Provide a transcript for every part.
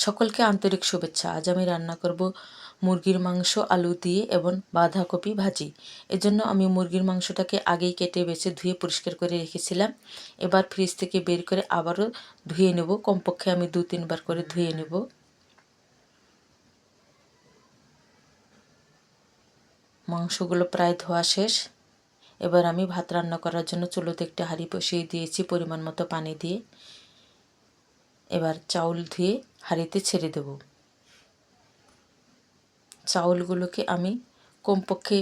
সকলকে আন্তরিক শুভেচ্ছা। আজ আমি রান্না করব মুরগির মাংস আলু দিয়ে এবং বাঁধাকপি ভাজি। এজন্য আমি মুরগির মাংসটাকে আগেই কেটে বেছে ধুয়ে পরিষ্কার করে রেখেছিলাম। এবার ফ্রিজ থেকে বের করে আবারও ধুয়ে নেব। কমপক্ষে আমি 2-3 বার করে ধুয়ে নেব। মাংসগুলো প্রায় ধোয়া শেষ। এবার আমি ভাত রান্না করার জন্য চুলোতে একটা হাঁড়ি বসিয়ে দিয়েছি পরিমাণ মতো পানি দিয়ে। এবার চাউল ধুয়ে হাঁড়িতে ছেড়ে দেব। চাউলগুলোকে আমি কমপক্ষে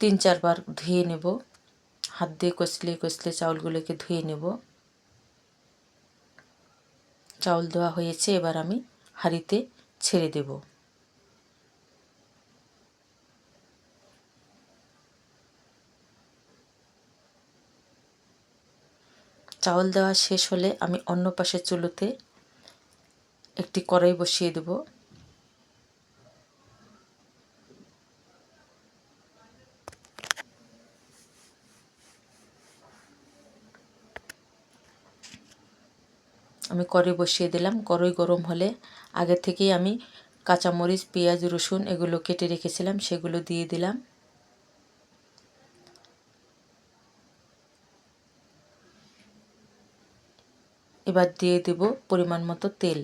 3-4 বার ধুয়ে নেব। হাত দিয়ে কষলে কষলে চাউলগুলোকে ধুয়ে নেব। চাউল ধোয়া হয়েছে, এবার আমি হাঁড়িতে ছেড়ে দেব। চাউল দেওয়া শেষ হলে আমি অন্য পাশে চুলোতে একটি কড়াই বসিয়ে দেব। আমি কড়াই বসিয়ে দিলাম। কড়াই গরম হলে আগে থেকেই আমি কাঁচামরিচ, পেঁয়াজ, রসুন এগুলো কেটে রেখেছিলাম, সেগুলো দিয়ে দিলাম। এবার দিয়ে দেব পরিমাণ মতো তেল।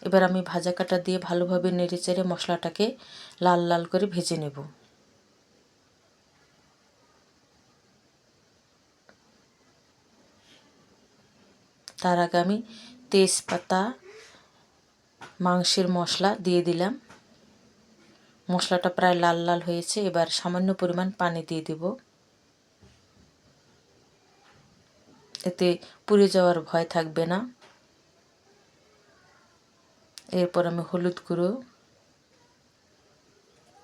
এবার আমি ভাজা কাটা দিয়ে ভালোভাবে নেড়েচেড়ে মশলাটাকে লাল লাল করে ভেজে নেব। তার আগে আমি তেজপাতা, মাংসের মশলা দিয়ে দিলাম। মশলাটা প্রায় লাল লাল হয়েছে। এবার সামান্য পরিমাণ পানি দিয়ে দেব। এতে পুড়ে যাওয়ার ভয় থাকবে না। এরপর আমি হলুদ গুঁড়ো,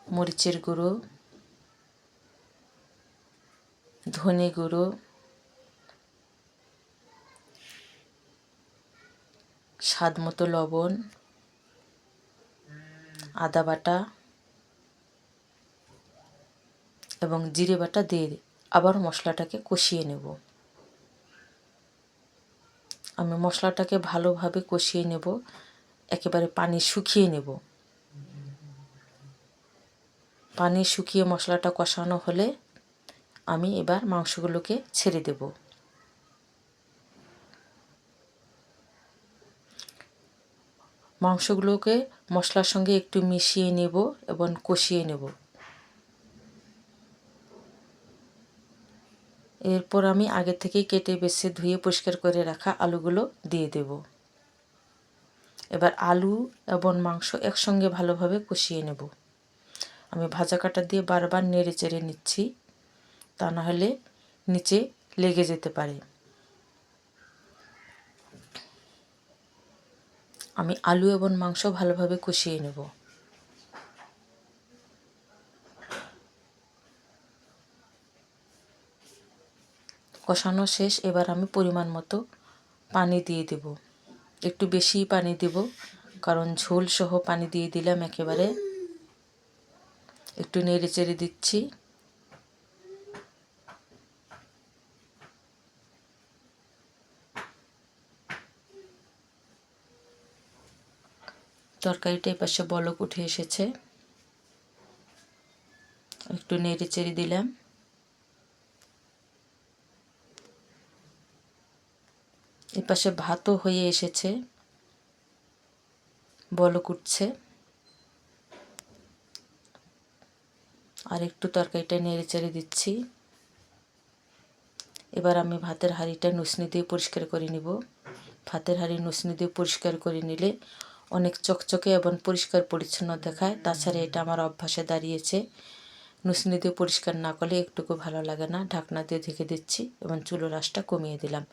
মরিচের গুঁড়ো, ধনে গুঁড়ো, স্বাদ মতো লবণ, আদা বাটা এবং জিরে বাটা দিয়ে আবার মশলাটাকে কষিয়ে নেব। আমি মশলাটাকে ভালোভাবে কষিয়ে নেব, একেবারে পানি শুকিয়ে নেব। পানি শুকিয়ে মশলাটা কষানো হলে আমি এবার মাংসগুলোকে ছেড়ে দেব। মাংসগুলোকে মশলার সঙ্গে একটু মিশিয়ে নেব এবং কষিয়ে নেব। এরপর আমি আগে থেকেই কেটে বেছে ধুয়ে পরিষ্কার করে রাখা আলুগুলো দিয়ে দেব। এবার আলু এবং মাংস একসঙ্গে ভালোভাবে কষিয়ে নেব। আমি ভাজা কাটা দিয়ে বারবার নেড়ে চেড়ে নিচ্ছি, তা না হলে নিচে লেগে যেতে পারে। আমি আলু এবং মাংস ভালোভাবে কষিয়ে নেব। কষানো শেষ। এবার আমি পরিমাণ মতো পানি দিয়ে দেব। একটু বেশিই পানি দেব, কারণ ঝোল সহ পানি দিয়ে দিলাম একেবারে। একটু নেড়ে চেড়ে দিচ্ছি। তরকারিটা এপাশে বলক উঠে এসেছে। একটু নেড়ে চেড়ে দিলাম। এপাশে ভাতও হয়ে এসেছে, বলক উঠছে। আর একটু তরকারিটা নেড়ে চেড়ে দিচ্ছি। এবার আমি ভাতের হাঁড়িটা নুসনি দিয়ে পরিষ্কার করে নিব। ভাতের হাঁড়ি নুসনি দিয়ে পরিষ্কার করে নিলে অনেক চকচকে এবং পরিষ্কার পরিচ্ছন্ন দেখায়। তাছাড়া এটা আমার অভ্যাসে দাঁড়িয়েছে। নুসনি দিয়ে পরিষ্কার না করলে একটুকু ভালো লাগে না। ঢাকনা দিয়ে ঢেকে দিচ্ছি এবং চুলোর আঁচটা কমিয়ে দিলাম।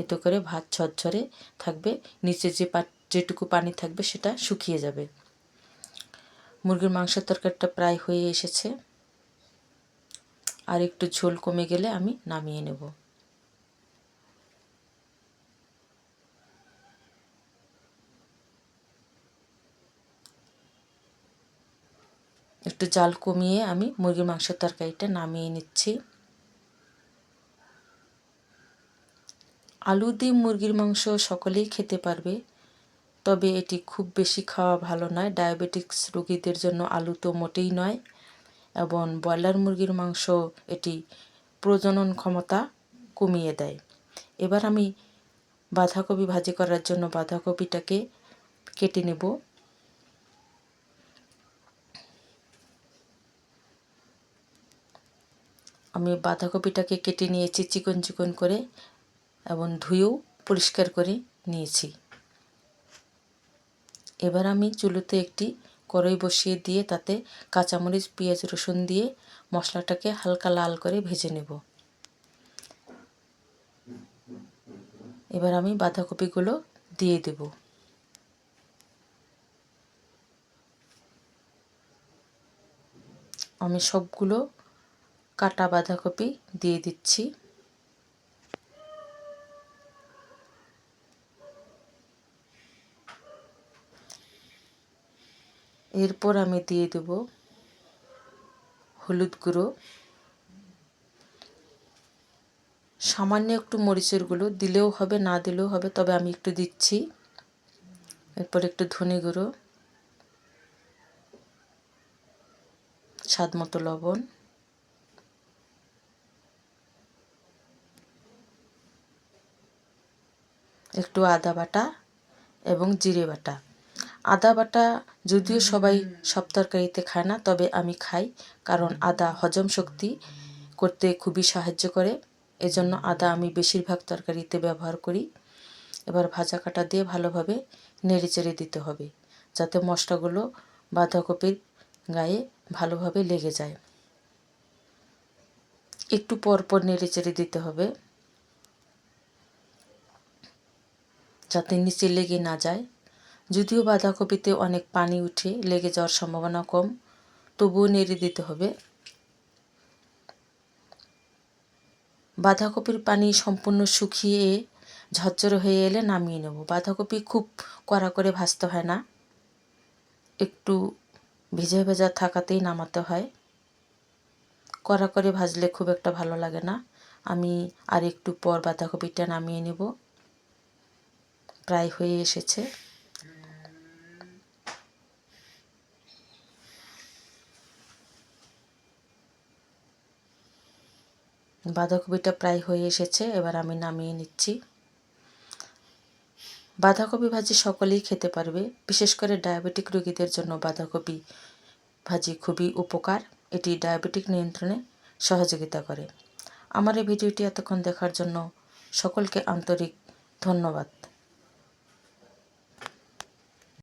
এতে করে ভাত ঝরঝরে থাকবে, নিচে যেটুকু পানি থাকবে সেটা শুকিয়ে যাবে। মুরগির মাংসের তরকারিটা প্রায় হয়ে এসেছে। আর একটু ঝোল কমে গেলে আমি নামিয়ে নেব। একটু একটু জাল কমিয়ে আমি মুরগির মাংসের তরকারিটা নামিয়ে নিচ্ছি। আলু দিয়ে মুরগির মাংস সকলেই খেতে পারবে, তবে এটি খুব বেশি খাওয়া ভালো নয়। ডায়াবেটিক্স রোগীদের জন্য আলু তো মোটেই নয়, এবং ব্রয়লার মুরগির মাংস এটি প্রজনন ক্ষমতা কমিয়ে দেয়। এবার আমি বাঁধাকপি ভাজি করার জন্য বাঁধাকপিটাকে কেটে নেব। আমি বাঁধাকপিটাকে কেটে নিয়েছি চিকন চিকন করে এবং ধুয়েও পরিষ্কার করে নিয়েছি। এবার আমি চুলোতে একটি কড়াই বসিয়ে দিয়ে তাতে কাঁচামরিচ, পেঁয়াজ, রসুন দিয়ে মশলাটাকে হালকা লাল করে ভেজে নেব। এবার আমি বাঁধাকপিগুলো দিয়ে দেব। আমি সবগুলো কাটা বাঁধাকপি দিয়ে দিচ্ছি। এরপর আমি দিয়ে দেব হলুদ গুঁড়ো, সামান্য একটু মরিচের গুঁড়ো, দিলেও হবে না দিলেও হবে, তবে আমি একটু দিচ্ছি। এরপর একটু ধনে গুঁড়ো, স্বাদ মতো লবণ, একটু আদা বাটা এবং জিরে বাটা। আদা বাটা যদিও সবাই সব তরকারিতে খায় না, তবে আমি খাই, কারণ আদা হজম শক্তি করতে খুবই সাহায্য করে। এজন্য আদা আমি বেশিরভাগ তরকারিতে ব্যবহার করি। এবার ভাজা কাটা দিয়ে ভালোভাবে নেড়েচেড়ে দিতে হবে, যাতে মশলাগুলো বাঁধাকপির গায়ে ভালোভাবে লেগে যায়। একটু পর পর নেড়েচেড়ে দিতে হবে, যাতে নিচে লেগে না যায়। যদিও বাঁধাকপিতে অনেক পানি উঠে, লেগে যাওয়ার সম্ভাবনা কম, তবুও নেড়ে দিতে হবে। বাঁধাকপির পানি সম্পূর্ণ শুকিয়ে ঝরঝরে হয়ে এলে নামিয়ে নেব। বাঁধাকপি খুব কড়া করে ভাজতে হয় না, একটু ভেজা ভেজা থাকাতেই নামাতে হয়। কড়া করে ভাজলে খুব একটা ভালো লাগে না। আমি আর একটু পর বাঁধাকপিটা নামিয়ে নেব। প্রায় হয়ে এসেছে। বাঁধাকপিটা প্রায় হয়ে এসেছে, এবার আমি নামিয়ে নিচ্ছি। বাঁধাকপি ভাজি সকলেই খেতে পারবে, বিশেষ করে ডায়াবেটিক রোগীদের জন্য বাঁধাকপি ভাজি খুবই উপকার। এটি ডায়াবেটিক নিয়ন্ত্রণে সহযোগিতা করে। আমার এই ভিডিওটি এতক্ষণ দেখার জন্য সকলকে আন্তরিক ধন্যবাদ।